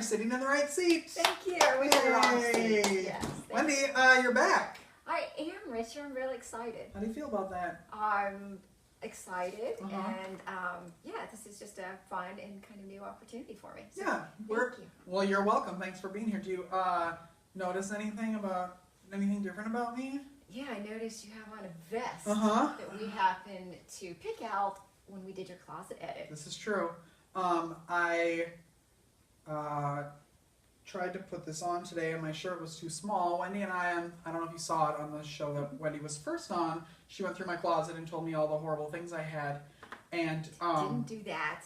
sitting in the right seat. Thank you. I was in the wrong seat. Yes, Wendy, you're back. I am, Rich. I'm really excited. How do you feel about that? I'm excited, and yeah, this is just a fun and kind of new opportunity for me. So Yeah, thank you. Well, you're welcome. Thanks for being here. Do you notice anything different about me? Yeah, I noticed you have on a vest that we happened to pick out when we did your closet edit. This is true. I tried to put this on today and my shirt was too small. Wendy and I don't know if you saw it on the show that Wendy was first on. She went through my closet and told me all the horrible things I had. And didn't do that.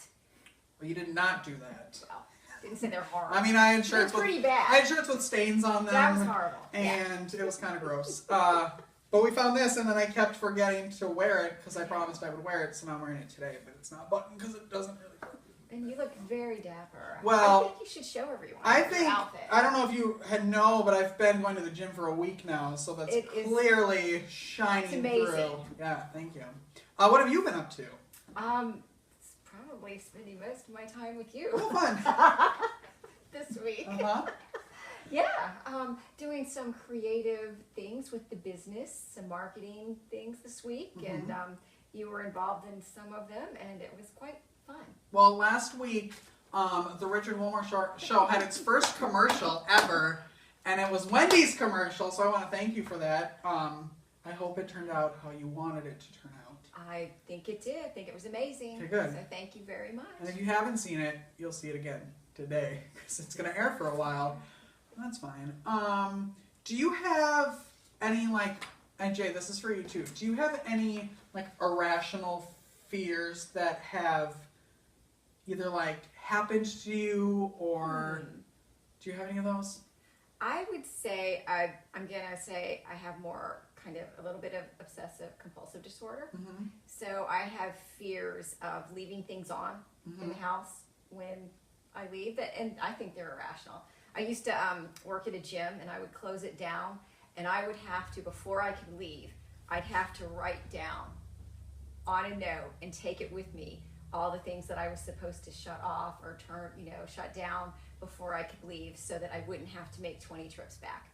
Well, you did not do that. Well, didn't say they're horrible. I mean, I had shirts pretty bad. I had shirts with stains on them. That was horrible. And it was kind of gross. But we found this, and then I kept forgetting to wear it because I promised I would wear it, so now I'm wearing it today. But it's not buttoned because it doesn't really work. And you look very dapper. Well, I think you should show everyone your outfit. I don't know if you know, but I've been going to the gym for a week now, so that's clearly shining through. Yeah, thank you. What have you been up to? It's probably spending most of my time with you. Oh, fun. This week. Yeah, doing some creative things with the business, some marketing things this week, and you were involved in some of them, and it was quite fun. Well, last week, the Richard Wilmore show had its first commercial ever, and it was Wendy's commercial, so I want to thank you for that. I hope it turned out how you wanted it to turn out. I think it did. I think it was amazing. Okay, good. So thank you very much. And if you haven't seen it, you'll see it again today, because it's going to air for a while. That's fine. Do you have any, and Jay, this is for you too, do you have any, irrational fears that have either, happened to you, or do you have any of those? I would say, I'm going to say I have more kind of a little bit of obsessive compulsive disorder. So I have fears of leaving things on in the house when I leave, and I think they're irrational. I used to work at a gym, and I would close it down, and I would have to, before I could leave, I'd have to write down on a note and take it with me all the things that I was supposed to shut off or shut down before I could leave, so that I wouldn't have to make 20 trips back.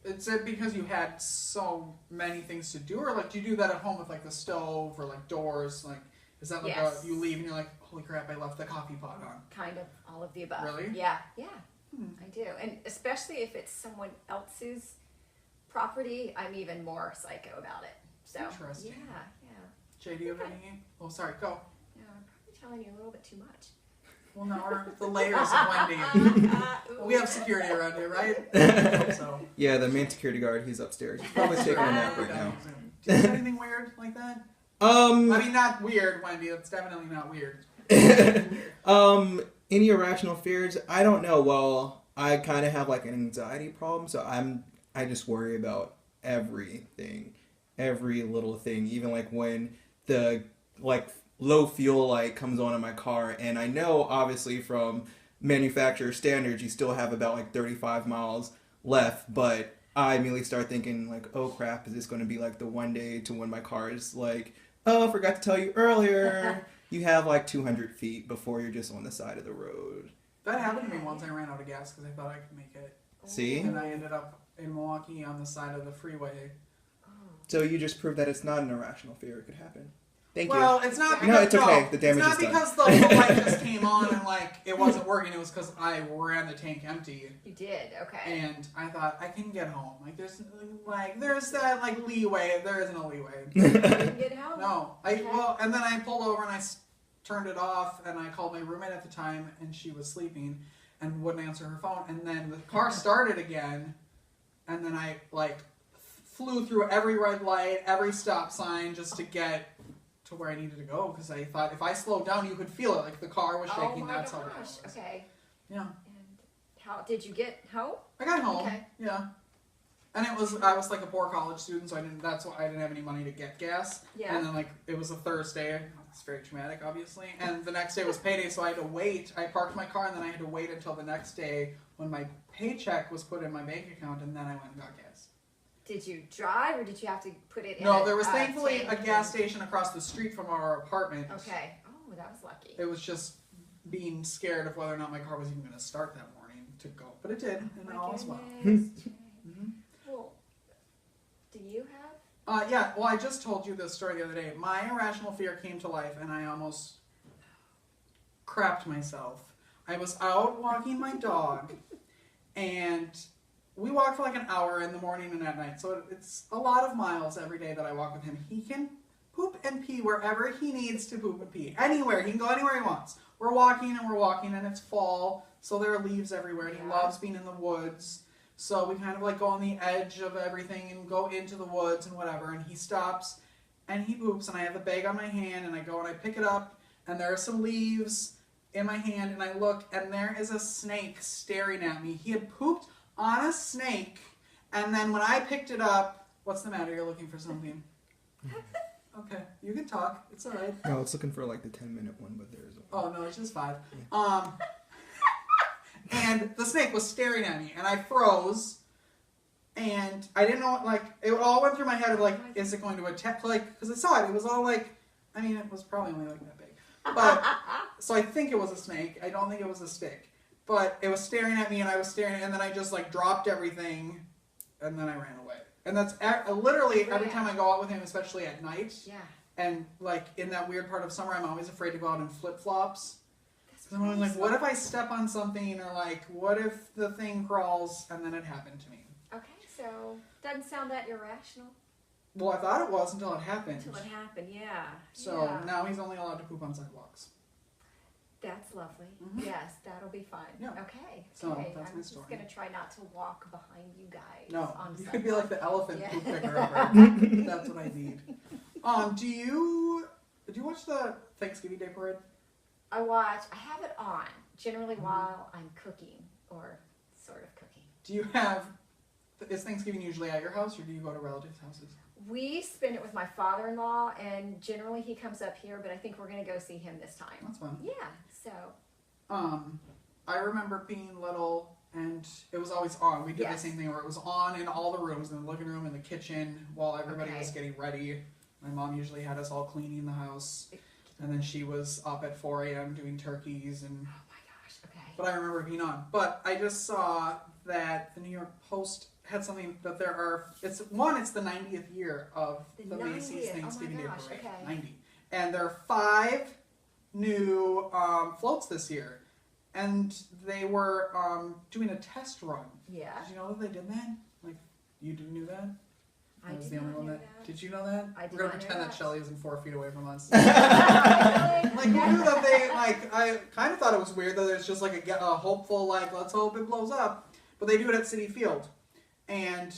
Is it because you had so many things to do, or do you do that at home with the stove or doors? Is that Yes. you leave and you're like, holy crap, I left the coffee pot on? Kind of all of the above. Really? Yeah. I do, and especially if it's someone else's property, I'm even more psycho about it. So interesting. Yeah. Jay, do you have any? Oh, sorry, go. No, I'm probably telling you a little bit too much. Well, no, the layers of Wendy. We have security around here, right? I hope so. Yeah, the main security guard, he's upstairs. He's probably taking a nap right now. Do you have anything weird like that? I mean, not weird, Wendy. It's definitely not weird. Any irrational fears? I don't know. Well, I kind of have an anxiety problem, so I just worry about everything, every little thing, even when the low fuel light comes on in my car, and I know obviously from manufacturer standards you still have about 35 miles left, but I immediately start thinking oh crap, is this going to be the one day to when my car is oh, I forgot to tell you earlier. You have 200 feet before you're just on the side of the road. That happened to me once. I ran out of gas because I thought I could make it. See? And I ended up in Milwaukee on the side of the freeway. So you just proved that it's not an irrational fear. It could happen. Thank you. Well, it's not because... No, it's okay. The damage is done. It's not because the light just came on and, it wasn't working. It was because I ran the tank empty. You did? Okay. And I thought, I can get home. There's that, leeway. There isn't a leeway. You didn't get home? No. And then I pulled over and I turned it off, and I called my roommate at the time, and she was sleeping and wouldn't answer her phone. And then the car started again, and then I, flew through every red light, every stop sign just to get to where I needed to go, because I thought if I slowed down, you could feel it. The car was shaking. Oh my That's gosh. how it was. Okay. Yeah. And how did you get home? I got home. Okay. Yeah. And I was a poor college student, so that's why I didn't have any money to get gas. Yeah. And then it was a Thursday. It's very traumatic, obviously. And the next day was payday, so I had to wait. I parked my car, and then I had to wait until the next day when my paycheck was put in my bank account, and then I went and got gas. Did you drive, or did you have to put it in? No, there was thankfully a gas station across the street from our apartment. Okay. Oh, that was lucky. It was just being scared of whether or not my car was even going to start that morning. to go. But it did, and My all is well. goodness, Jay. Mhm. Well, do you have? Yeah, well, I just told you this story the other day. My irrational fear came to life, and I almost crapped myself. I was out walking my dog, and we walk for like an hour in the morning and at night. So it's a lot of miles every day that I walk with him. He can poop and pee wherever he needs to poop and pee. Anywhere. He can go anywhere he wants. We're walking, and it's fall, so there are leaves everywhere. And he loves being in the woods. So we kind of like go on the edge of everything and go into the woods and whatever. And he stops and he poops, and I have the bag on my hand, and I go and I pick it up, and there are some leaves in my hand, and I look, and there is a snake staring at me. He had pooped on a snake, and then when I picked it up, what's the matter? You're looking for something. Okay, you can talk. It's all right. No, it's looking for like the 10-minute one, but there's. Oh no, it's just 5. And the snake was staring at me, and I froze, and I didn't know, like, it all went through my head of, like, is it going to attack, like, because I saw it, it was all, like, I mean, it was probably only, like, that big, but, so I think it was a snake, I don't think it was a stick, but it was staring at me, and I was staring, and then I just, like, dropped everything, and then I ran away. And that's literally every time I go out with him, especially at night, and, like, in that weird part of summer, I'm always afraid to go out in flip-flops. Because I'm always like, what if I step on something, or like, what if the thing crawls, and then it happened to me? Okay, so doesn't sound that irrational. Well, I thought it was until it happened. Until it happened, yeah. So now he's only allowed to poop on sidewalks. That's lovely. Mhm. Yes, that'll be fun. Yeah. Okay. So okay. that's I'm my just story. gonna try not to walk behind you guys. No, on you could be like the elephant Yeah. poop picker over. That's what I need. Do you watch the Thanksgiving Day Parade? I have it on, generally while I'm cooking, or sort of cooking. Do you have, is Thanksgiving usually at your house, or do you go to relatives' houses? We spend it with my father-in-law, and generally he comes up here, but I think we're going to go see him this time. That's fun. Yeah, so. I remember being little, and it was always on. We did the same thing where it was on in all the rooms, in the living room, in the kitchen, while everybody was getting ready. My mom usually had us all cleaning the house, and then she was up at 4 a.m. doing turkeys and. Oh my gosh! Okay. But I remember being on. But I just saw that the New York Post had something that there are. It's the 90th year of the Macy's Thanksgiving Day Parade. Okay. 90, and there are 5 new floats this year, and they were doing a test run. Yeah. Did you know that they did that? Like, you knew that? I was did the only not one know that. that. Did you know that? I did We're gonna not know pretend that that. Shelly isn't 4 feet away from us. Really? Like, we knew that they, like, I kind of thought it was weird that there's just, like, a hopeful, like, let's hope it blows up. But they do it at Citi Field. And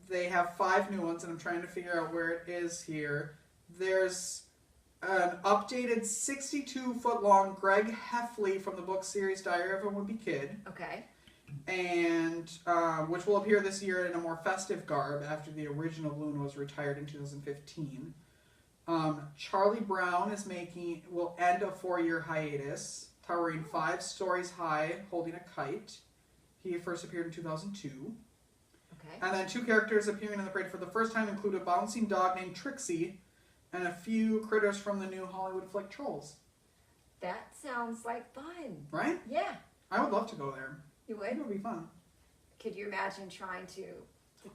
they have 5 new ones, and I'm trying to figure out where it is here. There's an updated 62-foot-long Greg Heffley from the book series Diary of a Wimpy Kid. Okay. And which will appear this year in a more festive garb after the original balloon was retired in 2015. Charlie Brown will end a 4-year hiatus, towering 5 stories high, holding a kite. He first appeared in 2002. Okay. And then 2 characters appearing in the parade for the first time include a bouncing dog named Trixie and a few critters from the new Hollywood flick Trolls. That sounds like fun. Right? Yeah. I would love to go there. You I think would? it would be fun. Could you imagine trying to?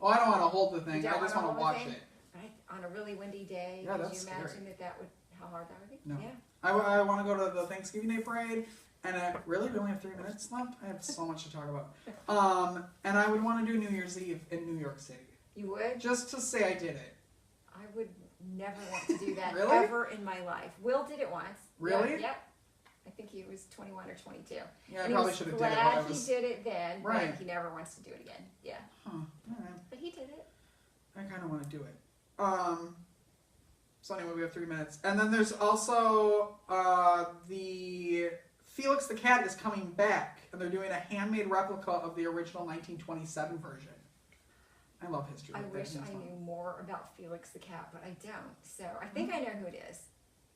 Oh, I don't want to hold the thing. You I don't just wanna want to hold the watch thing? it. Right? On a really windy day? Yeah, Could that's you imagine scary. that would, how hard that would be? No. Yeah. I want to go to the Thanksgiving Day Parade, and we only have 3 minutes left. I have so much to talk about. And I would want to do New Year's Eve in New York City. You would? Just to say I did it. I would never want to do that Really? ever in my life. Will did it once. Really? Yeah, yep. I think he was 21 or 22. Yeah, I And probably he should was have did it when I glad was... he did it then, Right. but he never wants to do it again. Yeah. Huh. Alright. But he did it. I kind of want to do it. So anyway, we have 3 minutes. And then there's also the Felix the Cat is coming back, and they're doing a handmade replica of the original 1927 version. I love history. I like that. wish It's I fun. knew more about Felix the Cat, but I don't. So I think I know who it is.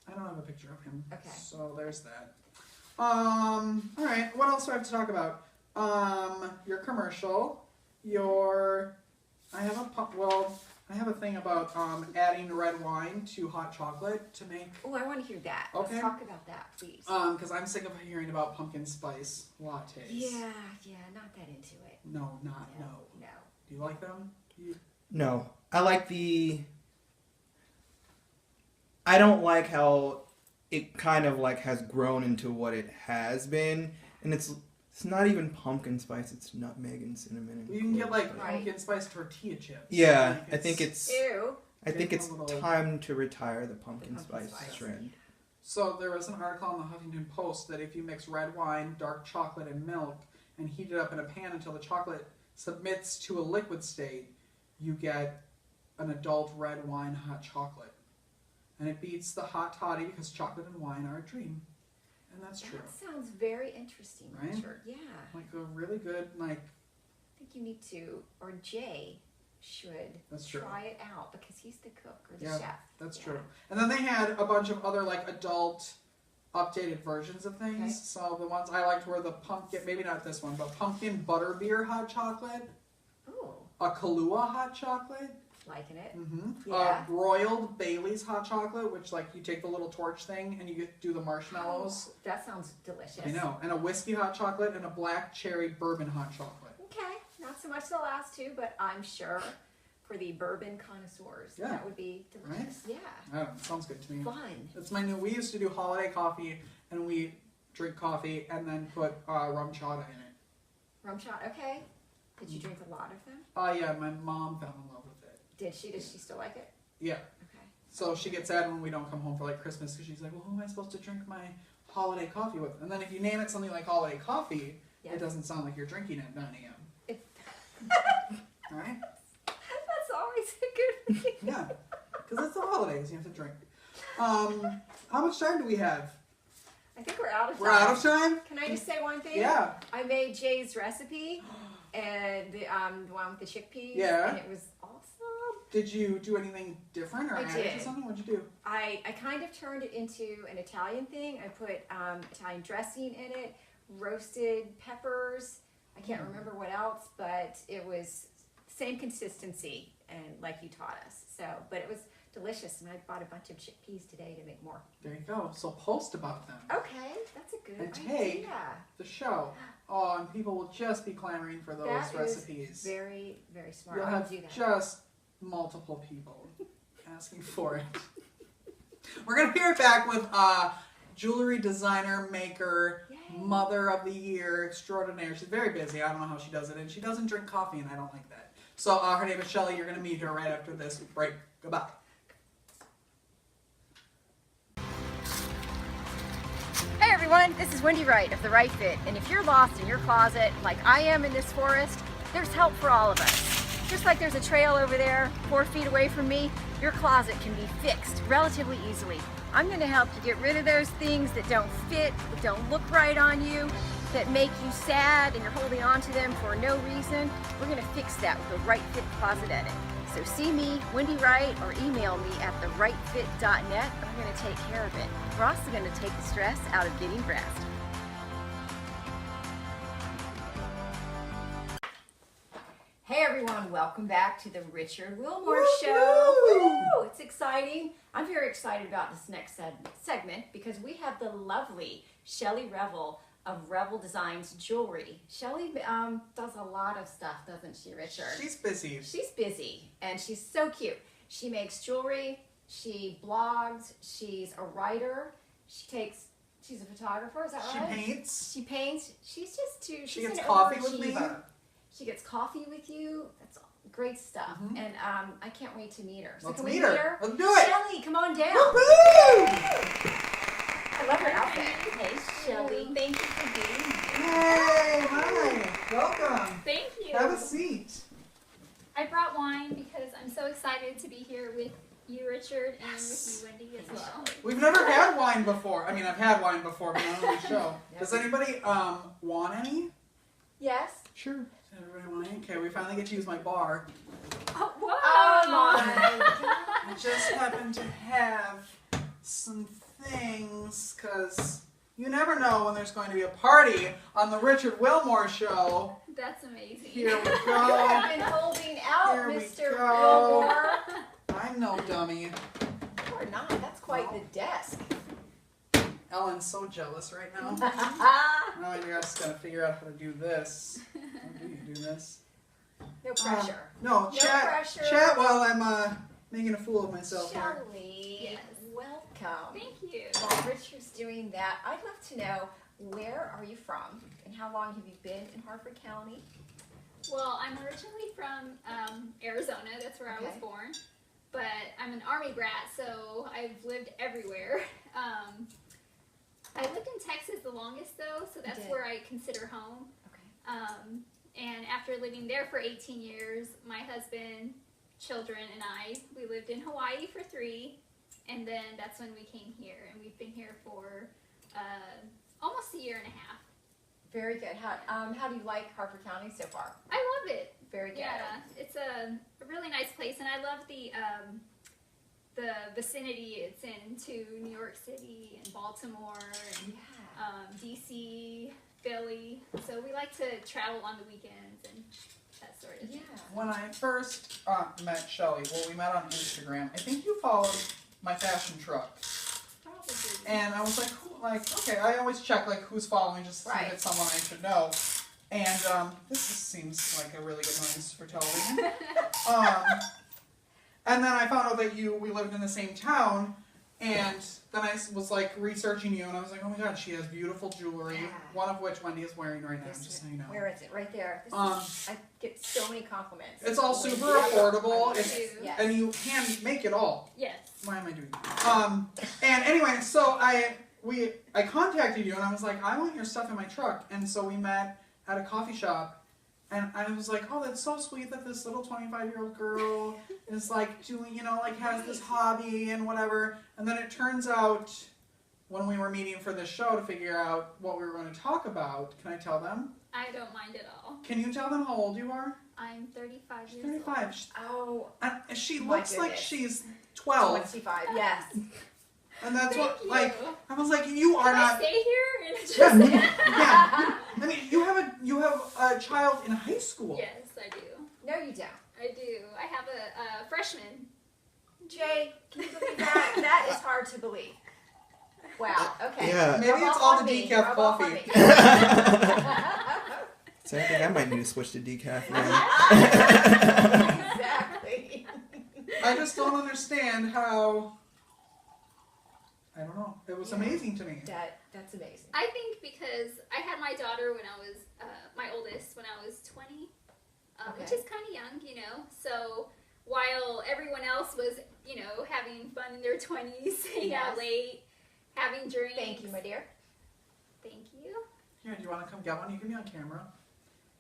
I don't have a picture of him. Okay. So there's that. Alright, what else do I have to talk about? Your commercial, I have a I have a thing about adding red wine to hot chocolate to make. Oh, I want to hear that. Okay. Let's talk about that, please. Because I'm sick of hearing about pumpkin spice lattes. Yeah, not that into it. No. No. Do you like them? No. I like I don't like how it kind of like has grown into what it has been, and it's not even pumpkin spice. It's nutmeg and cinnamon. And You can get like Right. pumpkin spice tortilla chips. Yeah, Like, I think it's. Ew. I think it's Getting a little- time to retire the pumpkin spice spice. trend. So there was an article on the Huffington Post that if you mix red wine, dark chocolate, and milk, and heat it up in a pan until the chocolate submits to a liquid state, you get an adult red wine hot chocolate. And it beats the hot toddy because chocolate and wine are a dream. And that's true. That sounds very interesting, Right? Richard. Yeah. Like a really good, like, I think you need to, or Jay should That's true. try it out because he's the cook or the Yeah, chef. that's Yeah. true. And then they had a bunch of other, like, adult updated versions of things. Okay. So the ones I liked were the pumpkin, maybe not this one, but pumpkin butterbeer hot chocolate, Ooh, a Kahlua hot chocolate, liking it. a Yeah. broiled Bailey's hot chocolate, which, like, you take the little torch thing and you do the marshmallows. Oh, that sounds delicious. I know. And a whiskey hot chocolate and a black cherry bourbon hot chocolate. Okay, not so much the last two, but I'm sure for the bourbon connoisseurs, Yeah. that would be delicious. Yeah, I don't know, sounds good to me. fun. It's my new. We used to do holiday coffee, and we drink coffee and then put rum chata in it. Rum shot, okay. Did you drink a lot of them? Yeah, my mom fell in love with it. Did she? Does she still like it? Yeah, Okay. so she gets sad when we don't come home for like Christmas because she's like, well, who am I supposed to drink my holiday coffee with? And then if you name it something like holiday coffee, Yeah. it doesn't sound like you're drinking at 9 a.m. Right? That's always a good thing. Yeah, because it's the holidays, you have to drink. How much time do we have? I think we're out of time. We're out of time? Can I just say one thing? Yeah. I made Jay's recipe and the one with the chickpeas. Yeah. And it was awesome. Did you do anything different or I add it did. to something? What'd you do? I kind of turned it into an Italian thing. I put Italian dressing in it, roasted peppers. I can't remember what else, but it was same consistency and like you taught us. So, but it was delicious, and I bought a bunch of chickpeas today to make more. There you go. So post about them. Okay, that's a good And take idea. the show. Oh, and people will just be clamoring for those That is recipes. very, very smart. You'll I'll have do that. just multiple people asking for it. We're gonna be right back with jewelry designer, maker, Yay. mother of the year extraordinaire. She's very busy. I don't know how she does it, and she doesn't drink coffee, and I don't like that. So her name is Shelly. You're gonna meet her right after this break. Goodbye. Hey everyone, this is Wendy Wright of The Right Fit, and if you're lost in your closet like I am in this forest, there's help for all of us. Just like there's a trail over there 4 feet away from me, your closet can be fixed relatively easily. I'm going to help you get rid of those things that don't fit, that don't look right on you, that make you sad and you're holding on to them for no reason. We're going to fix that with the Right Fit Closet Edit. So see me, Wendy Wright, or email me at therightfit.net, and I'm going to take care of it. We're also going to take the stress out of getting dressed. Hey everyone, welcome back to the Richard Wilmore Show. Woo! It's exciting. I'm very excited about this next segment because we have the lovely Shelly Revels of Rebel Designs Jewelry. Shelly does a lot of stuff, doesn't she, Richard? She's busy. She's busy and she's so cute. She makes jewelry, she blogs, she's a writer, she's a photographer, is that She right? paints. She paints. She's just too. She She's gets an coffee with me. overachiever. She gets coffee with you. That's great stuff. Mhm. And I can't wait to meet her. So Let's can we meet her. Let's do it. Shelly, come on down. Woo-hoo! I love her outfit. Hey, Shelly. Thank you for being here. Hey, hi. Welcome. Thank you. Have a seat. I brought wine because I'm so excited to be here with you, Richard, and Yes. with you, Wendy, as well. We've never had wine before. I mean, I've had wine before, but not on the show. Yep. Does anybody want any? Yes. Sure. Does everybody want any? Okay, we finally get to use my bar. Oh, whoa! Oh my God. I just happen to have some things, because you never know when there's going to be a party on the Richard Wilmore Show. That's amazing. Here we You go. have been holding out, Here we Mr. go. Wilmore. yummy. Or not. That's quite the desk. Ellen's so jealous right now. Now I just gotta figure out how to do this. How do you do this? No pressure. No, chat pressure. Chat while I'm making a fool of myself here. Shelly, Yes. welcome. Thank you. While Richard's doing that, I'd love to know, where are you from? And how long have you been in Harford County? Well, I'm originally from Arizona. That's where I was Okay. born. But I'm an Army brat, so I've lived everywhere. I lived in Texas the longest, though, so that's did. where I consider home. Okay. And after living there for 18 years, my husband, children, and we lived in Hawaii for 3, and then that's when we came here, and we've been here for almost a year and a half. Very good. How do you like Harford County so far? I love it. Very good. Yeah, it's a really nice place, and I love the vicinity it's in to New York City and Baltimore and Yeah. DC, Philly. So we like to travel on the weekends and that sort of thing. Yeah. When I first met Shelly, well, we met on Instagram. I think you followed my fashion truck. Probably. And I was like, okay, I always check like who's following just to see Right. if it's someone I should know. And this just seems like a really good noise for television. And then I found out that we lived in the same town, and then I was like researching you, and I was like, oh my god, she has beautiful jewelry, Yeah. one of which Wendy is wearing right now, This just is- so you know. Where is it? Right there. This is, I get so many compliments. It's all super Yeah. affordable, Yes. and you can make it all. Yes. Why am I doing that? And anyway, so I contacted you and I was like, I want your stuff in my truck. And so we met at a coffee shop, and I was like, oh, that's so sweet that this little 25-year-old girl is like doing, like has this hobby and whatever. And then it turns out when we were meeting for this show to figure out what we were going to talk about, can I tell them? I don't mind at all. Can you tell them how old you are? I'm 35 She's years old. 35. Oh, She My looks like goodness. she's 12. 25. Yes. And that's Thank what, you. like, I was like, you are Can I not. stay here? And just Yeah. I mean, you have a child in high school. Yes, I do. No, you don't. I do. I have a freshman. Jay, can you believe that? That is hard to believe. Wow. Okay. Yeah. Maybe Rub it's off all on the me. decaf Rub off on coffee. me. So I think I might need to switch to decaf now. Exactly. I just don't understand how. I don't know. It was Yeah. amazing to me. That's amazing. I think because I had my daughter when I was, my oldest, when I was 20, which Okay. is kind of young, So while everyone else was, having fun in their 20s, staying out Yes. late, having drinks. Thank you, my dear. Thank you. Here, do you want to come get one? You can be on camera.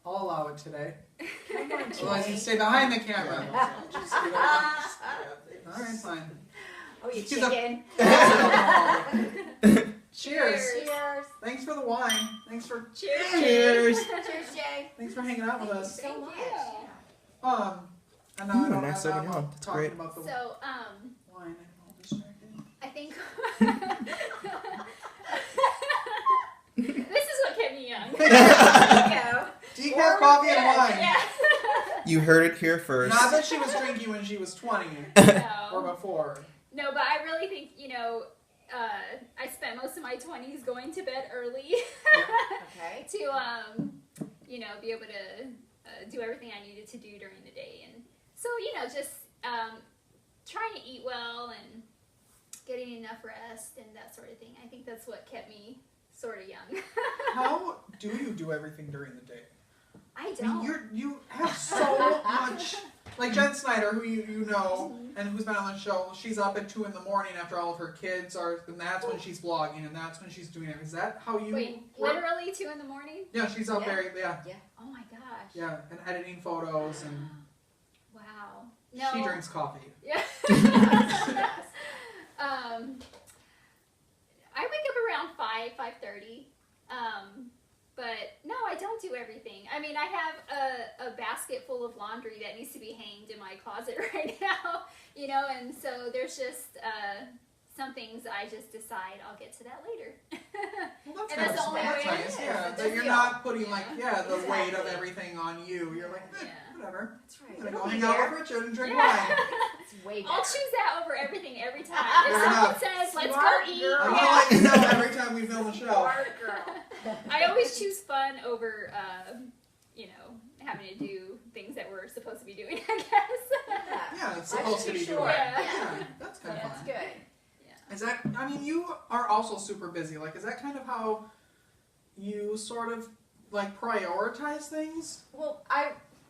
I'll allow it today. Come on, Otherwise, you Jay. stay behind the camera. All right, fine. Oh, you She's a- chicken. Cheers. Cheers. Thanks for the wine. Thanks for Cheers. Cheers. Cheers, Jay. thanks for hanging out with us. So Thank much. you. Yeah. And now I don't nice have open that on. one That's talking great. about the So, wine. I'm all distracted. I think this is what kept me young. There you go. Decaf coffee and Yes. wine. Yes. You heard it here first. Not that she was drinking when she was 20 or No. before. No, but I really think, I spent most of my 20s going to bed early Okay. to, be able to do everything I needed to do during the day. And so, just trying to eat well and getting enough rest and that sort of thing. I think that's what kept me sort of young. How do you do everything during the day? I I mean, don't. you have so much. Like Jen Snyder, who you know, and who's been on the show, she's up at 2 in the morning after all of her kids are, and that's when she's vlogging, and that's when she's doing it. Is that how you Wait, work? literally 2 in the morning? Yeah, she's up Yeah. there, yeah. Oh my gosh. Yeah, and editing photos, and Wow. No. she drinks coffee. Yeah. I wake up around 5:30. But no, I don't do everything. I mean, I have a basket full of laundry that needs to be hanged in my closet right now, and so there's just some things I just decide I'll get to that later. Well, And that's the only way it nice. is. Yeah, It's that a you're deal. not putting the Exactly. weight of everything on you. You're like, Yeah. whatever. That's I'm right. gonna It'll go be hang out there. with Richard and drink Yeah. wine. It's way I'll better. choose that over everything every time. If Fair someone enough. says, let's Smart go eat, girl. I'm Yeah. gonna let you know every time we film a show. Smart girl. I always choose fun over, having to do things that we're supposed to be doing, I guess. Yeah, it's Life's supposed to too be short. doing. Yeah. Yeah, that's kind of That's fun. good. Is that? I mean, you are also super busy. Like, is that kind of how you sort of like prioritize things? Well,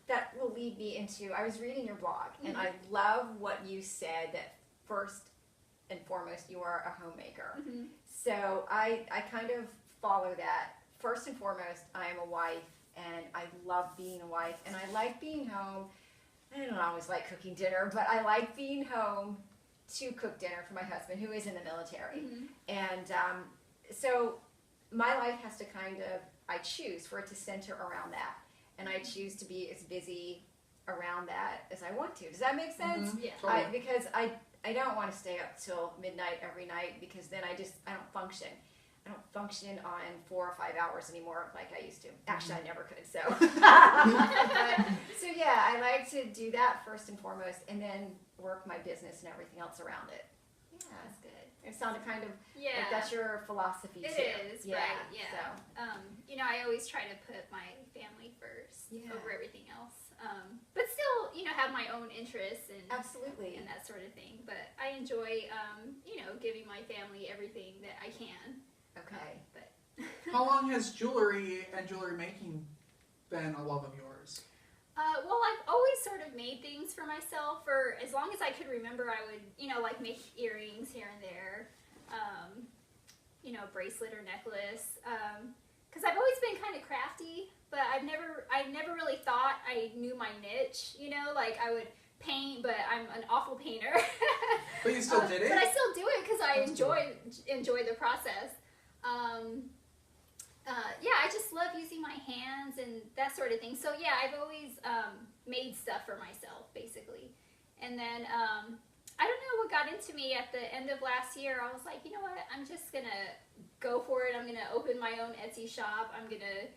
that will lead me into, I was reading your blog, and I love what you said, that first and foremost, you are a homemaker. Mhm. So I kind of follow that. First and foremost, I am a wife, and I love being a wife, and I like being home. I don't always like cooking dinner, but I like being home to cook dinner for my husband, who is in the military. Mhm. And so my life has to I choose for it to center around that. And I choose to be as busy around that as I want to. Does that make sense? Mhm. Yeah. Totally. Because I don't want to stay up till midnight every night, because then I don't function. I don't function on 4 or 5 hours anymore like I used to. Actually, I never could, so. So yeah, I like to do that first and foremost, and then work my business and everything else around it. Yeah. That's good. It sounded kind of Yeah. like that's your philosophy It too. is, right, yeah. So. I always try to put my family first Yeah. over everything else. But still, have my own interests and Absolutely. that sort of thing. But I enjoy, giving my family everything that I can. Okay. But How long has jewelry and jewelry making been a love of yours? well, I've always sort of made things for myself for as long as I could remember. I would, make earrings here and there, bracelet or necklace. Because I've always been kind of crafty, but I never really thought I knew my niche. Like I would paint, but I'm an awful painter. But you still did it? But I still do it because I That's enjoy the process. I just love using my hands and that sort of thing. So yeah, I've always made stuff for myself, basically. And then I don't know what got into me at the end of last year. I was like, you know what? I'm just gonna go for it. I'm gonna open my own Etsy shop. I'm gonna,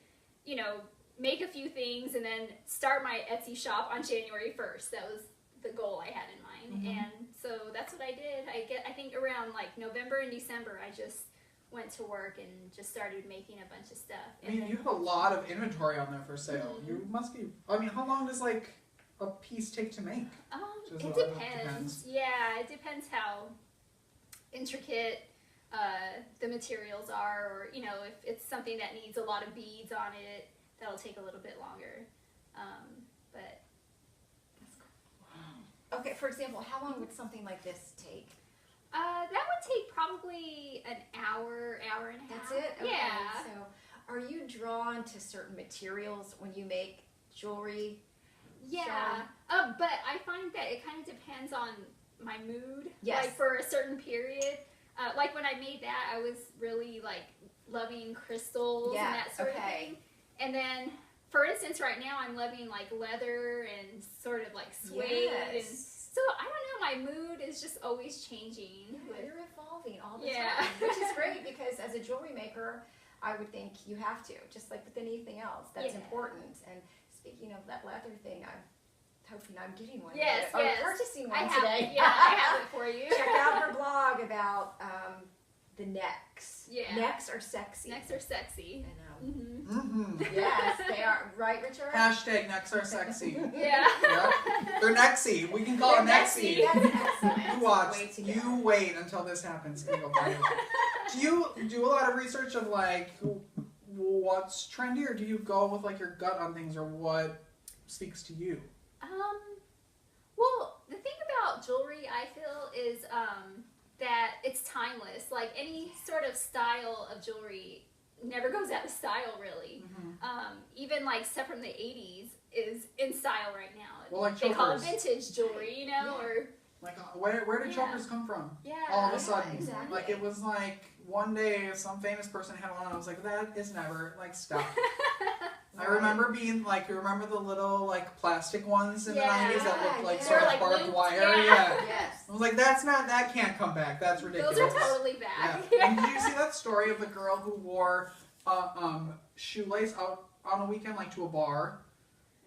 make a few things and then start my Etsy shop on January 1st. That was the goal I had in mind. Mhm. And so that's what I did. I think around like November and December, I just went to work and just started making a bunch of stuff. I mean, you have a lot of inventory on there for sale. Mhm. You must be. I mean, how long does like a piece take to make? It Just depends. Yeah, it depends how intricate the materials are, or if it's something that needs a lot of beads on it, that'll take a little bit longer. But Okay, for example, how long would something like this take? that would take probably an hour and a half. That's it? Okay. Yeah. So are you drawn to certain materials when you make jewelry? Yeah, but I find that it kind of depends on my mood. Yes. Like for a certain period. Like when I made that, I was really like loving crystals Yeah, and that sort of okay. thing. And then, for instance, right now I'm loving like leather and sort of like suede. And Yes. so I don't know, my mood is just always changing. Yeah, with- you're evolving all the Yeah. time, which is great, because as a jewelry maker, I would think you have to, just like with anything else that's Yeah. important. And speaking of that leather thing, I'm hoping I'm getting one. Yes, or yes. purchasing one I have, today. yeah, I have it for you. Check out her blog about the necks. Yeah. Necks are sexy. Necks are sexy. I know. Mm-hmm. Mm-hmm. Yes, they are. Right, Richard? Hashtag necks are sexy. Yeah. Yep. They're nexy. We can call it They're nexy. That's excellent. You watch. Way to go. You wait until this happens. And you'll find it. Do you do a lot of research of like what's trendy, or do you go with like your gut on things, or what speaks to you? Well, the thing about jewelry, I feel, is that it's timeless. Like any sort of style of jewelry never goes out of style, really. Even like stuff from the 80s is in style right now. Well, like they call it chokers. vintage jewelry, Yeah. or Like where did Yeah. chokers come from? yeah. All of a Yeah, sudden, exactly. like it was like one day some famous person had one, and I was like, that is never like stop. I remember being like, you remember the little like plastic ones in the 90s that looked like Yeah. sort of Like barbed looped, wire? yeah. Yeah. Yes. I was like, that can't come back. That's ridiculous. Those are totally Yeah. back. And did you see that story of the girl who wore shoelace out on a weekend, like to a bar,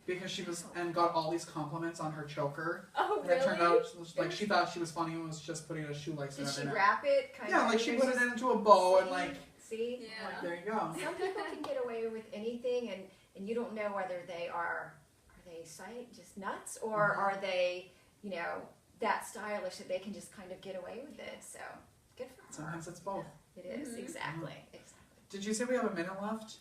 because she was and got all these compliments on her choker? Oh, And it turned really? out like she thought she was funny and was just putting a shoelace in Did it. she wrap it? Yeah, like she put it into a bow and like, See? like there you go. Some people can get away with anything, and you don't know whether they are they just nuts, or are they, you know, that stylish that they can just kind of get away with it. So good for her. Sometimes it's both. It is, Mhm. exactly. Did you say we have a minute left?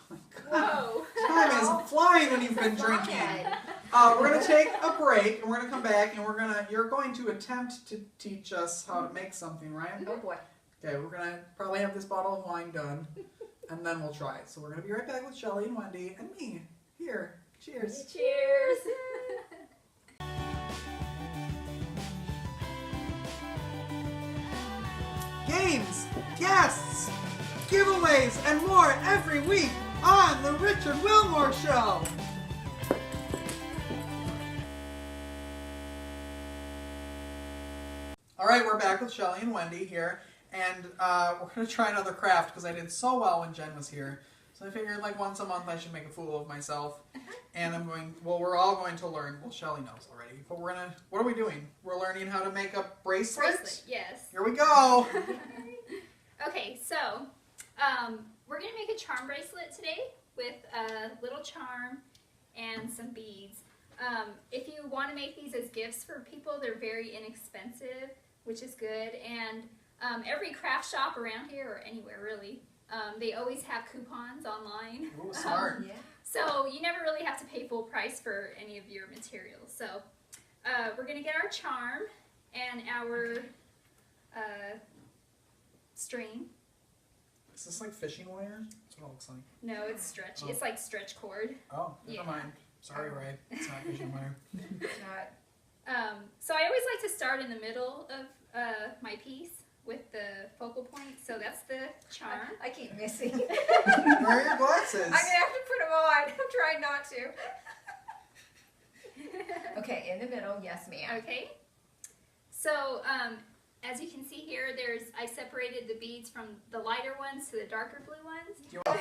Oh my god. Whoa. Time is flying when you've been drinking. We're gonna take a break and we're gonna come back and you're going to attempt to teach us how to make something, right? Oh boy. Okay, we're gonna probably have this bottle of wine done and then we'll try it. So we're gonna be right back with Shelly and Wendy and me. Here. Cheers. Cheers. Games, guests, giveaways, and more every week on The Rich and Wilmore Show. All right, we're back with Shelly and Wendy here, and we're going to try another craft because I did so well when Jen was here. So I figured like once a month I should make a fool of myself. And we're all going to learn. Well, Shelly knows already, but what are we doing? We're learning how to make a bracelet? Bracelet, yes. Here we go. Okay, so we're going to make a charm bracelet today with a little charm and some beads. If you want to make these as gifts for people, they're very inexpensive, which is good. And every craft shop around here, or anywhere really, they always have coupons online. Ooh, smart. Yeah. So you never really have to pay full price for any of your materials. So we're going to get our charm and our string. Is this like fishing wire? That's what it looks like. No, it's stretchy. Oh. It's like stretch cord. Oh, never Yeah. mind. Sorry, Ray. It's not fishing wire. Not So I always like to start in the middle of my piece with the focal point. So that's the charm. I keep missing. Where are your glasses? I'm gonna have to put them on. I'm trying not to. Okay, in the middle, yes, ma'am. Okay. So as you can see here, I separated the beads from the lighter ones to the darker blue ones. You want-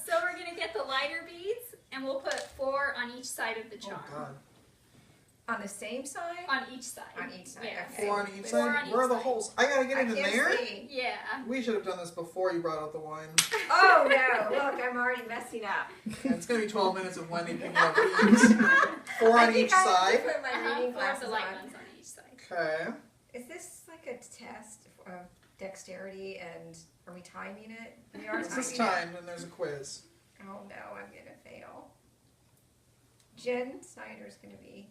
So we're gonna get the lighter beads, and we'll put 4 on each side of the Oh, charm. God. On the same side? On each side. On each side, Yeah. okay. 4 on each 4 side? on each Where are the side. holes? I gotta get I it in can't there? see. Yeah. We should have done this before you brought out the wine. Oh no! Look, I'm already messing up. And it's gonna be 12 minutes of Wendy picking up beads. 4 I on think each I have to side. put my reading 4 of glasses the light on. ones on each side. Okay. Is this like a test of dexterity, and are we timing it? We are This is timing it. timed and there's a quiz. Oh no, I'm gonna fail. Jen Snyder's gonna be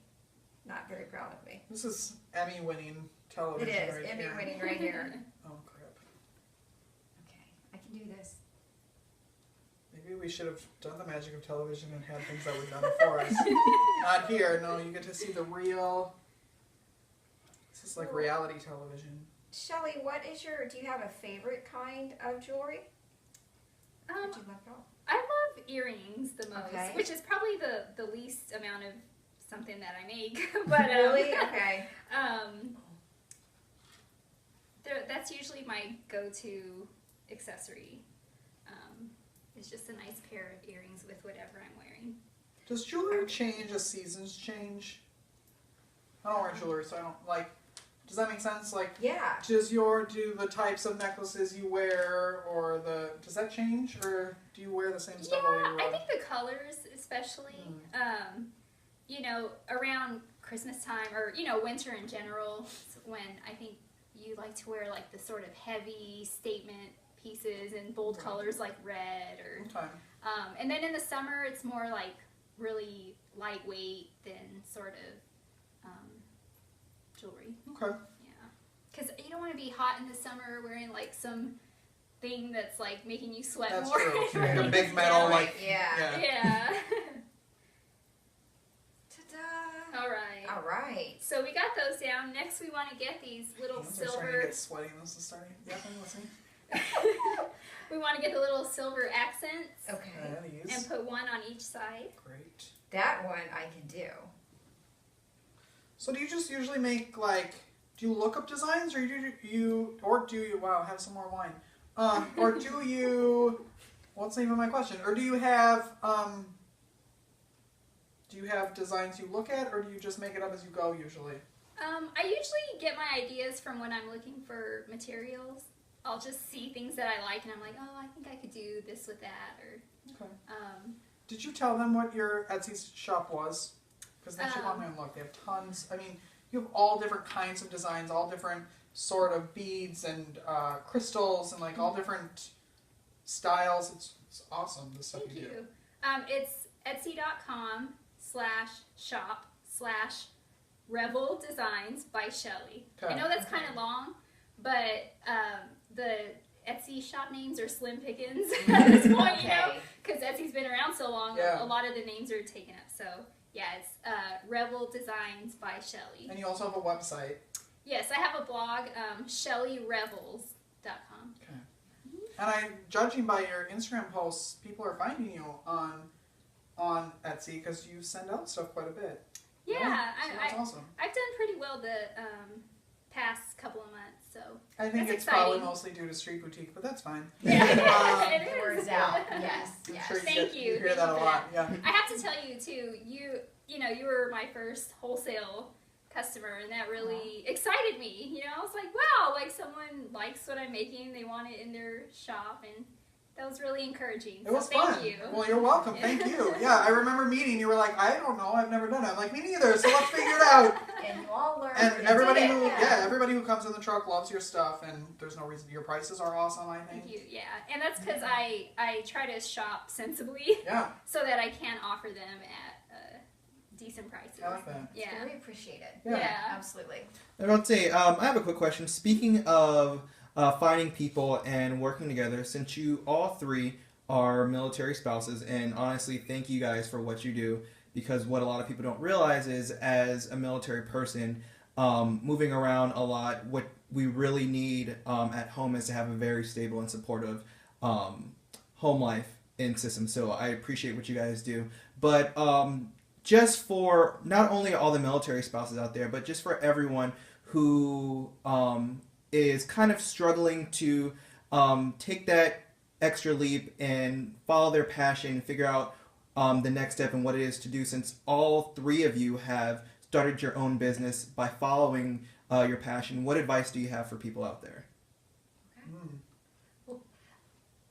not very proud of me. This is Emmy winning It television. is right Emmy here. winning right here. Oh, crap. Okay, I can do this. Maybe we should have done the magic of television and had things that were done for us. Not here. No, you get to see the real. This is like reality television. Shelly, do you have a favorite kind of jewelry? Did you let go? I love earrings the most, Okay. which is probably the least amount of something that I make. But Really? Okay. That's usually my go-to accessory. It's just a nice pair of earrings with whatever I'm wearing. Does jewelry change as seasons change? I don't wear jewelry, so I don't like. Does that make sense? Like, Yeah. do the types of necklaces you wear, or does that change, or do you wear the same stuff all year Yeah, I round? think the colors, especially, around Christmas time, or winter in general, is when I think you like to wear like the sort of heavy statement pieces in bold colors like red, or Okay. and then in the summer it's more like really lightweight than sort of jewelry. Okay. Yeah, because you don't want to be hot in the summer wearing like some thing that's like making you sweat That's more. true. Like a big metal, like Yeah. Yeah. Ta-da! All right. All right. So we got those down. Next, we want to get these little Hands are starting to silver. get sweaty. This is starting. Yeah, let's see. we want to get the little silver accents Okay. and put one on each side. Great. That one I can do. So do you just usually make like, do you look up designs or do you wow, have some more wine. Or do you, what's even my question? Or do you have designs you look at or do you just make it up as you go usually? I usually get my ideas from when I'm looking for materials. I'll just see things that I like and I'm like, oh, I think I could do this with that. Or Okay. Did you tell them what your Etsy shop was? Because they should come and look. They have tons. I mean, you have all different kinds of designs, all different sort of beads and crystals and like all different styles. It's awesome, the stuff Thank you you. do. It's etsy.com/shop/Revel Designs by Shelly. Okay. I know that's kind of long, but the Etsy shop names are slim pickings at this point, you know, because Etsy's been around so long. Yeah. A lot of the names are taken up. So yeah, it's Revel Designs by Shelly. And you also have a website. Yes, I have a blog, ShellyRevels.com. Okay. And judging by your Instagram posts, people are finding you on Etsy because you send out stuff quite a bit. Yeah, so that's awesome. I've done pretty well the past couple of months, so I think that's it's probably exciting. mostly due to Street Boutique, but that's fine. Yeah, it The is. word's out. Yes. I'm Yes. sure Thank you. You hear Thank that you a for lot. Yeah. I have to tell you too. You know, you were my first wholesale customer, and that really excited me. You know, I was like, wow, like someone likes what I'm making. They want it in their shop, and that was really encouraging. It was so thank fun. you. Well, you're welcome. Thank you. Yeah, I remember meeting. You were like, I don't know. I've never done it. I'm like, me neither. So let's figure it out. And you all learn. And and everybody did who, it. everybody who comes in the truck loves your stuff, and there's no reason. Your prices are awesome. I think. Thank you. Yeah, and that's because I try to shop sensibly Yeah, so that I can offer them at decent prices. I like that. It's Yeah. very appreciated. Yeah. Absolutely. I would say I have a quick question. Speaking of finding people and working together, since you all three are military spouses, and honestly, thank you guys for what you do, because what a lot of people don't realize is, as a military person, moving around a lot, what we really need at home is to have a very stable and supportive home life in system. So I appreciate what you guys do, but just for not only all the military spouses out there, but just for everyone who is kind of struggling to take that extra leap and follow their passion and figure out the next step and what it is to do, since all three of you have started your own business by following your passion. What advice do you have for people out there?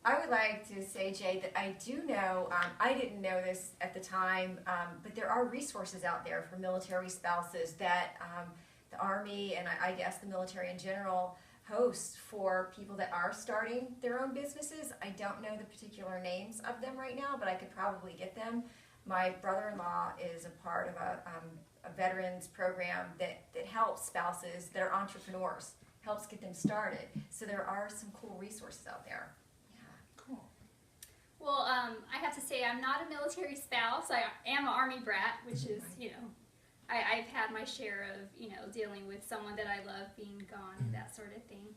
I would like to say, Jay, that I do know, I didn't know this at the time, but there are resources out there for military spouses that the Army and I guess the military in general hosts for people that are starting their own businesses. I don't know the particular names of them right now, but I could probably get them. My brother-in-law is a part of a veterans program that helps spouses that are entrepreneurs, helps get them started. So there are some cool resources out there. Well, I have to say I'm not a military spouse. I am an Army brat, which is, you know, I've had my share of, you know, dealing with someone that I love being gone and that sort of thing.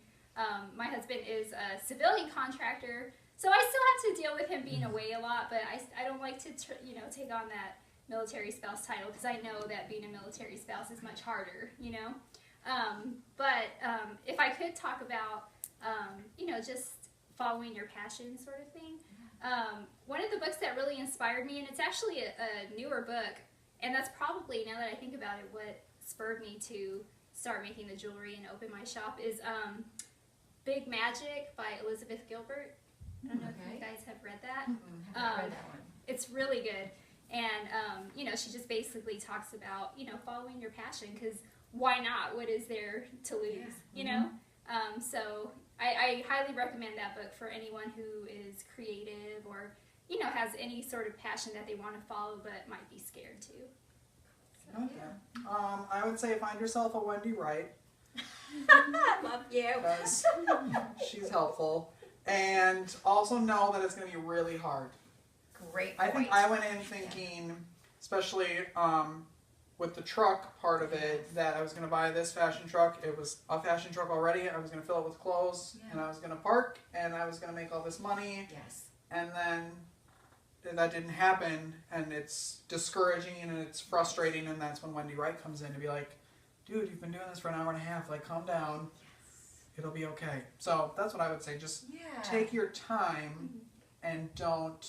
My husband is a civilian contractor, so I still have to deal with him being away a lot, but I don't like to, you know, take on that military spouse title because I know that being a military spouse is much harder, you know. But if I could talk about, you know, just following your passion sort of thing. One of the books that really inspired me, and it's actually a newer book, and that's probably, now that I think about it, what spurred me to start making the jewelry and open my shop, is Big Magic by Elizabeth Gilbert. I don't know if you guys have read that. I haven't read that one. It's really good. And, you know, she just basically talks about, you know, following your passion, because why not? What is there to lose, you know? So I highly recommend that book for anyone who is creative or, you know, has any sort of passion that they want to follow but might be scared to. So, Okay. I would say find yourself a Wendy Wright, I love you. because she's helpful. And also know that it's going to be really hard. Great I point. think I went in thinking, especially with the truck part of it, that I was going to buy this fashion truck. It was a fashion truck already. I was going to fill it with clothes, and I was going to park, and I was going to make all this money. Yes. And then that didn't happen, and it's discouraging, and it's frustrating, and that's when Wendy Wright comes in to be like, dude, you've been doing this for an hour and a half. Like, calm down. It'll be okay. So that's what I would say. Just take your time and don't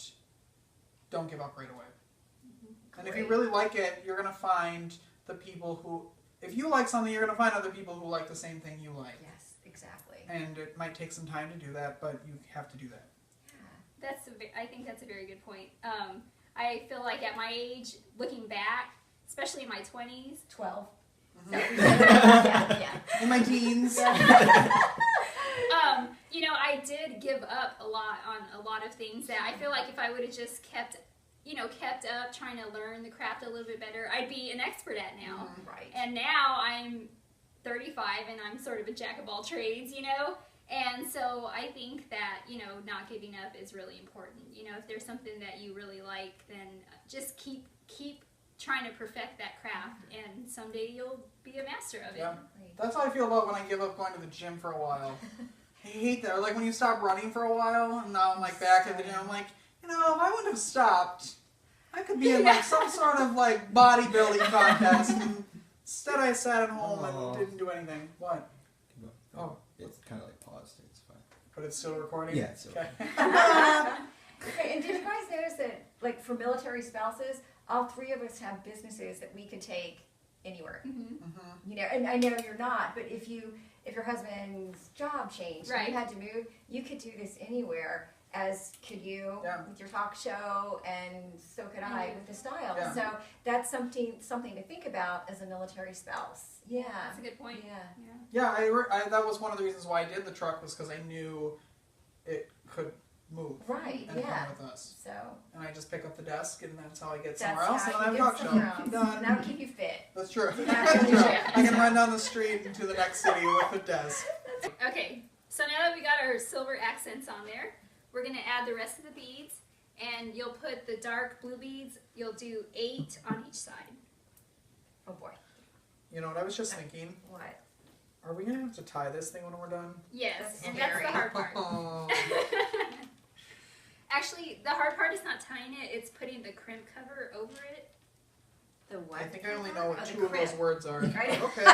give up right away. And if you really like it, you're going to find the people who, if you like something, you're going to find other people who like the same thing you like. Yes, exactly. And it might take some time to do that, but you have to do that. I think that's a very good point. I feel like at my age, looking back, especially in my 20s, 12. yeah. In my teens. You know, I did give up a lot on a lot of things that I feel like if I would have just kept up trying to learn the craft a little bit better, I'd be an expert at now. Right. And now I'm 35 and I'm sort of a jack of all trades, you know? And so I think that, you know, not giving up is really important. You know, if there's something that you really like, then just keep trying to perfect that craft, and someday you'll be a master of it. Yeah. That's how I feel about when I give up going to the gym for a while. I hate that. Or like when you stop running for a while, and now I'm like back at the gym, I'm like, you know, if I wouldn't have stopped, I could be in like some sort of like bodybuilding contest. And instead I sat at home and didn't do anything. What? Oh. It's kind of like paused. It's fine. But it's still recording? Yeah, it's still Okay, and did you guys notice that, like, for military spouses, all three of us have businesses that we could take anywhere. You know, and I know you're not, but if your husband's job changed, and you had to move, you could do this anywhere. As could you with your talk show, and so could I with the style. Yeah. So that's something to think about as a military spouse. Yeah, That's a good point. Yeah, I that was one of the reasons why I did the truck, was because I knew it could move. Right. And Yeah. come with us. So And I just pick up the desk, and that's how I get that's somewhere else, and how I have you a get talk show. somewhere else. Done. And that would keep you fit. That's true. That's That's true. true. I can run down the street into the next city with a desk. Okay, so now that we got our silver accents on there, we're going to add the rest of the beads, and you'll put the dark blue beads, you'll do 8 on each side. Oh boy. You know what I was just thinking? What? Are we going to have to tie this thing when we're done? Yes, That's and that's the scary. hard part. Oh. Actually, the hard part is not tying it, it's putting the crimp cover over it. The what? I think I only know what Oh, the 2 of those crimp. words are. Right. Okay.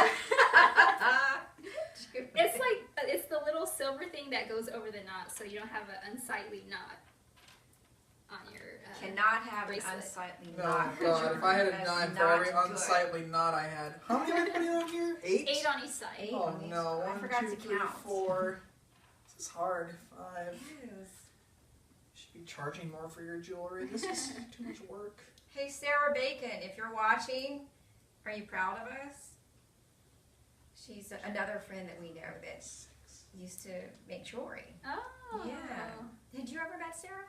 It's like, it's the little silver thing that goes over the knot, so you don't have an unsightly knot on your Cannot have bracelet. an unsightly No, knot. God, if I had a That's dime for not every good. unsightly knot I had. How many am I putting on here? 8? 8 on each side. 8 Oh on each no. side. I 1, forgot 2, to 3, count. 4. This is hard. 5. Yes. You should be charging more for your jewelry. This is too much work. Hey, Sarah Bacon, if you're watching, are you proud of us? She's another friend that we know that used to make jewelry. Oh. Yeah. Had you ever met Sarah?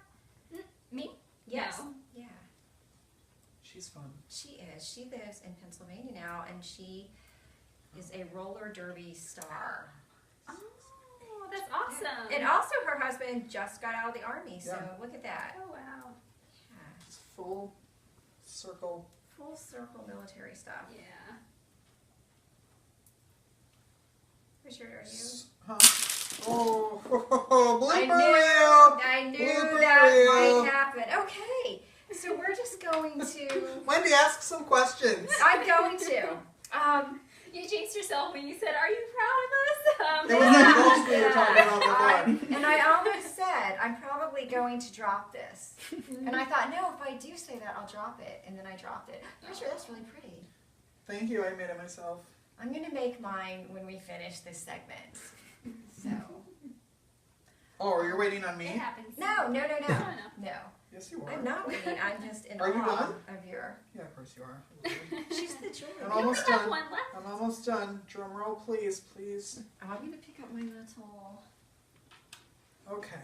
Me? Yes. No. Yeah. She's fun. She is. She lives in Pennsylvania now, and she is a roller derby star. Oh, that's awesome. And also, her husband just got out of the army, so Yeah. look at that. Oh, wow. Yeah. It's full circle. Full circle military stuff. Yeah. Richard, are you? Huh? Oh, blooper reel! I knew Blooper that reel. might happen. Okay, so we're just going to. Wendy, ask some questions. I'm going to. You jinxed yourself when you said, "Are you proud of us?" It was that ghost we were talking about before. And I almost said, I'm probably going to drop this. And I thought, no, if I do say that, I'll drop it. And then I dropped it. Richard, that's really pretty. Thank you, I made it myself. I'm going to make mine when we finish this segment. So. Oh, you're waiting on It me? happens. No. No. No. Yes, you are. I'm not waiting. I'm just in Are you awe done? of your. Yeah, of course you are. She's the joy. I'm You almost only have done. one left. I'm almost done. Drum roll, please, please. I'm going to pick up my little. Okay.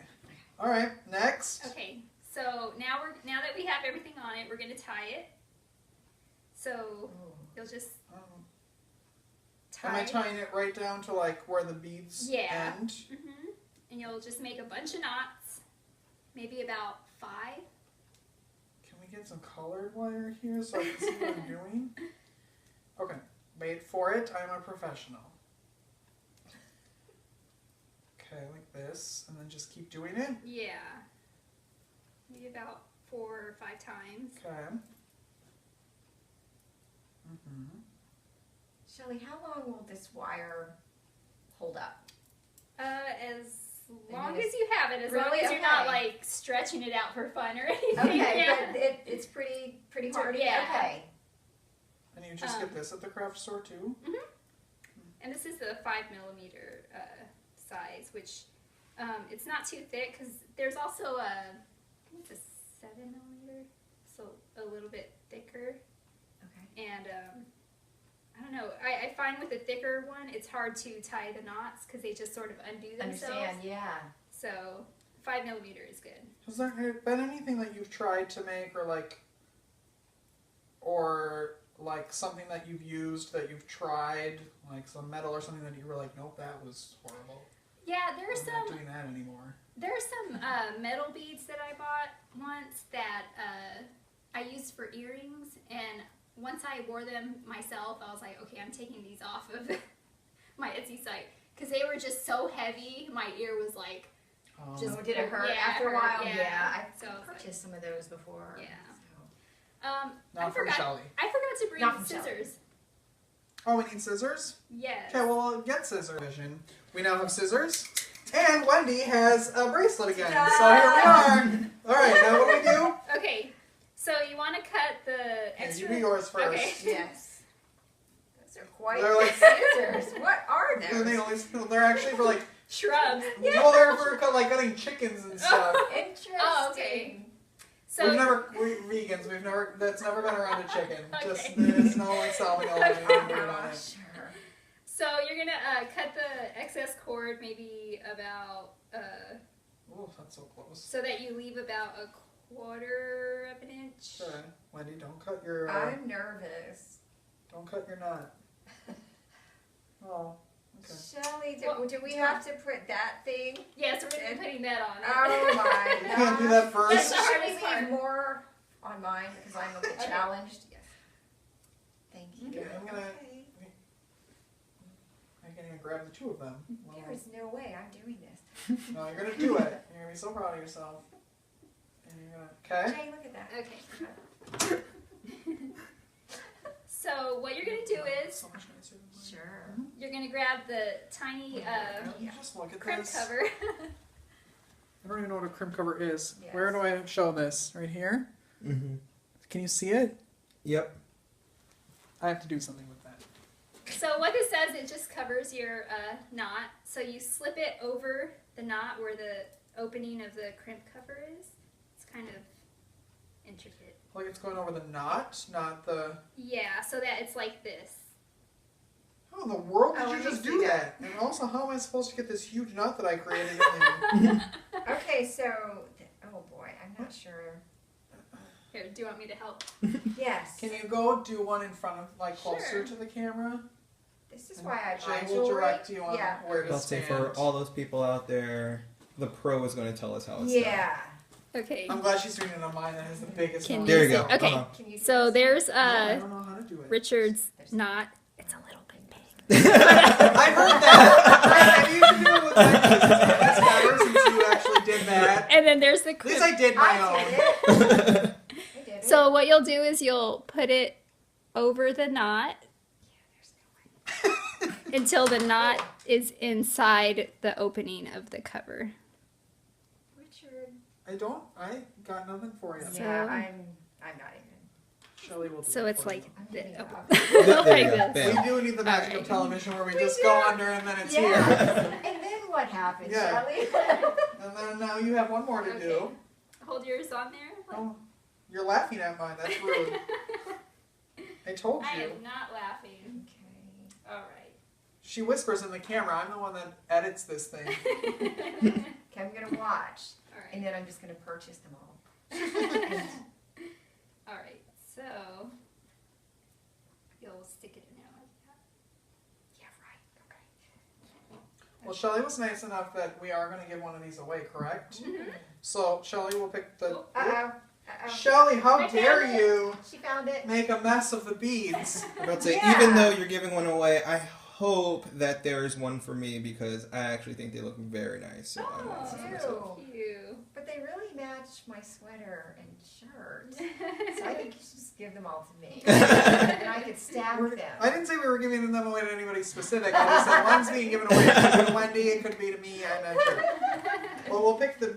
All right. Next. Okay, so now that we have everything on it, we're gonna tie it. So you'll just tie. Am I tying it right down to like where the beads Yeah. end? Mm-hmm. And you'll just make a bunch of knots, maybe about 5. Can we get some colored wire here so I can see what I'm doing? Wait for it. I'm a professional. Okay, like this, and then just keep doing it. Yeah. Maybe about 4 or 5 times. Okay. Mm-hmm. Shelly, how long will this wire hold up? As long And as you have it, as long Really? as you're not Okay. like stretching it out for fun or anything. Okay, Yeah. but it's pretty hard. Yeah. Okay. And you just get this at the craft store too? And this is the 5mm size, which it's not too thick because there's also I think it's a 7mm, so a little bit thicker. Okay. And I don't know. I find with the thicker one, it's hard to tie the knots because they just sort of undo themselves. Understand? Yeah. So 5mm is good. Has there been anything that you've tried to make or something that you've used that you've tried, like some metal or something that you were like, nope, that was horrible. Yeah, there's I'm not some. doing that anymore. There's some metal beads that I bought once that I used for earrings, and once I wore them myself, I was like, okay, I'm taking these off of my Etsy site because they were just so heavy. My ear was like, Just did it hurt Yeah, after a it hurt, while? yeah. I've So it's like- purchased some of those before. Yeah. So. Not I from forgot. Shelly. I forgot to Not bring from Shelly. scissors. Oh, we need scissors? Yes. Okay, well, get scissors. Vision. We now have scissors. And Wendy has a bracelet again. So here we are. All right, now what do we do? Okay, so you want to cut the Okay, extra. you do yours first. Okay. Yes. Those are quite They're like- scissors. What are And those? they're actually for like, Shrubs. well, they're for cutting chickens and stuff. Interesting. Oh, okay. So We're vegans. That's never been around a chicken. Okay. Just, there's no like salmonella or anything weird on it. Sure. So you're gonna cut the excess cord maybe about Oh, that's so close. so that you leave about a 1/4 of an inch. Okay, Wendy, don't cut your I'm nervous. nut. Oh, okay. Shelly, Well, do we have to put that thing? Yes, we're gonna be putting that on it. Oh my You god. can't do that That's first. the Should we hardest part. leave more on mine because I'm a bit Okay. challenged? Yes. Thank you. Okay, I'm gonna- Okay. I can't even grab the two of them. Well, There is no way I'm doing this. no, you're gonna do it. You're gonna be so proud of yourself. And you're gonna. Okay. Jay, look at that. Okay. So what you're gonna do is So much nicer than mine. Sure. you're gonna grab the tiny You just look at crimp this. cover. I don't even know what a crimp cover is. Yes. Where do I show this? Right here? Mm-hmm. Can you see it? Yep. I have to do something with that. So what this does, it just covers your knot. So you slip it over the knot where the opening of the crimp cover is. It's kind of intricate. Like it's going over the knot, not the. Yeah, so that it's like this. How in the world did Oh, you let me just see do that. that? And also, how am I supposed to get this huge knot that I created in there? Okay, so, oh boy, I'm not sure. Here, do you want me to help? Yes. Can you go do one in front of, like, closer Sure. to the camera? This is why I buy Jay will jewelry. direct you on Yeah. where to I'll say stand. for all those people out there, the pro is going to tell us how it's done. Yeah. Okay. I'm glad she's doing it on mine. That has the biggest Can knot. There you see- go. Okay. Uh-huh. Can you do So this? there's No, I don't know how to do it. Richard's knot. It's a little bit big. I heard that. Maybe you should do it with my it's better since you actually did that. And then there's the At least crimp. I did my I own. did it. I did it. So what you'll do is you'll put it over the knot until the knot is inside the opening of the cover. Richard. I got nothing for you. So- Yeah, I'm not even. Shelly will do So it it's for like you. I'm the- getting up. There like you go. this. We Bam. do need the magic Alright. of television where we We just do. go under and then it's here. Yeah. And then what happened, Yeah. Shelly? And then now you have one more to Okay. do. Hold yours on there. Oh, you're laughing at mine. That's rude. I told I you. am not laughing. Okay. All right. She whispers in the camera. I'm the one that edits this thing. Okay, I'm gonna watch, All right. and then I'm just gonna purchase them all. All right. So you'll stick it in there like that. Yeah, right. Okay. Well, Shelly was nice enough that we are going to give one of these away, correct? Mhm. So Shelly will pick the. Uh-oh. Shelly, how I found dare it. you She found it. make a mess of the beads? I'm about to say, Yeah. even though you're giving one away, I hope that there is one for me because I actually think they look very nice. So I'm Oh, excited for myself. too. Cute. But they really match my sweater and shirt. So I think you should just give them all to me. And I could stack them. I didn't say we were giving them away to anybody specific. I just said one's being given away. It could be to Wendy, it could be to me, and well, we'll pick the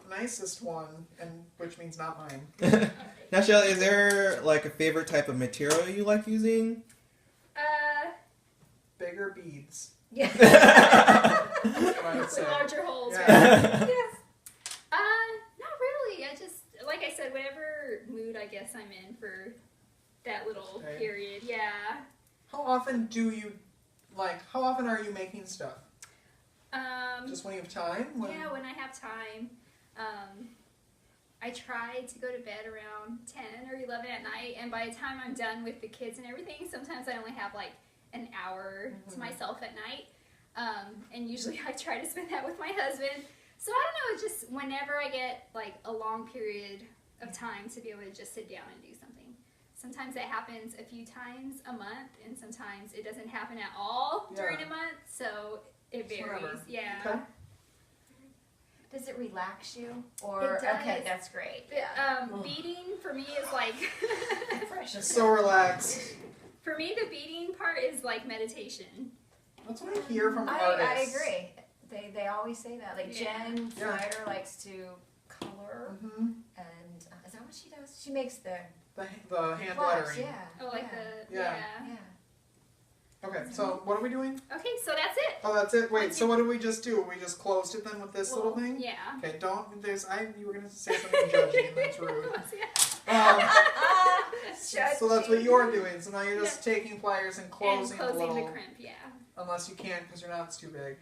nicest one, and which means not mine. Now, Shelly, is there like a favorite type of material you like using? Bigger beads. Yeah. That's what I would say. Larger holes. Yeah. Right? Yes. Not really. I just, like I said, whatever mood I guess I'm in for that little Okay. period. Yeah. How often how often are you making stuff? Just when you have time? Yeah, when I have time. I try to go to bed around 10 or 11 at night, and by the time I'm done with the kids and everything, sometimes I only have like an hour to myself at night. And usually I try to spend that with my husband. So I don't know, it's just whenever I get like a long period of time to be able to just sit down and do something. Sometimes that happens a few times a month, and sometimes it doesn't happen at all during a month, so it Just varies. whatever. Yeah. Okay. Does it relax you? Or It does. okay, that's great. Beading for me is like Fresh. Just so relaxed. for me the beading part is like meditation. That's what I hear from I artists. agree. They always say that. Like Yeah. Jen Yeah. Snyder likes to color, Mm-hmm. and is that what she does? She makes the The hand flowers. lettering. Yeah. Oh, like yeah. the Yeah. Yeah. Okay, so what are we doing? Okay, so that's it. Oh, that's it. Wait, so what did we just do? We just closed it then with this little Well, thing? Yeah. Okay, don't. You were gonna say something judgy, and that's rude. Yeah. So that's what you're doing. So now you're just taking pliers and And closing, closing the little. crimp, yeah. Unless you can't, because your knot's too big.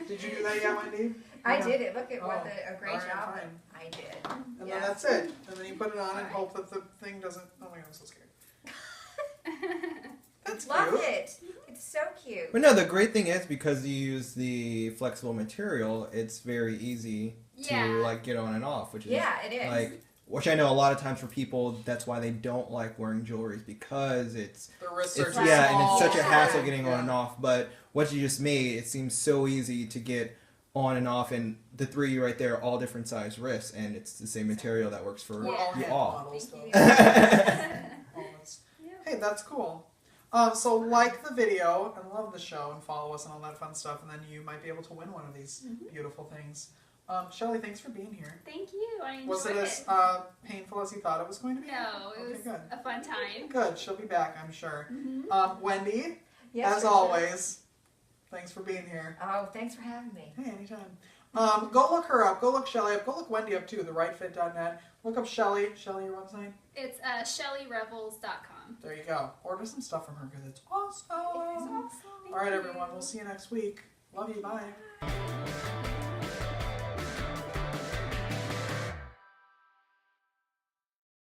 Did you do that yet, Wendy? I Yeah. did it. Look at what Oh, a great alright, job fine. I did. And then Yeah. that's it. And then you put it on and Alright. hope that the thing doesn't. Oh my god, I'm so scared. That's Love cute. it. It's so cute. But no, the great thing is because you use the flexible material, it's very easy Yeah. to like get on and off, which is Yeah, it is. like, which I know a lot of times for people, that's why they don't like wearing jewelry, is because it's The wrists are it's too yeah, and small. it's such a hassle Yeah. getting on and off. But what you just made, it seems so easy to get on and off, and the three of you right there are all different size wrists, and it's the same material that works for We're all you hand all. models, Thank though. you. Oh, that's- Yeah. Hey, that's cool. So like the video and love the show and follow us and all that fun stuff, and then you might be able to win one of these beautiful things. Shelly, thanks for being here. Thank you. I enjoyed Was it it. as painful as you thought it was going to be? No, it Okay, was good. a fun time. Good. She'll be back, I'm sure. Mm-hmm. Wendy, Yes, as for sure. always, thanks for being here. Oh, thanks for having me. Hey, anytime. Go look her up. Go look Shelly up. Go look Wendy up too. TheRightFit.net. Look up Shelly. Shelly, your website. It's ShellyRevels.com. There you go. Order some stuff from her because it's awesome. It's awesome. All right, everyone. We'll see you next week. Love you. Bye.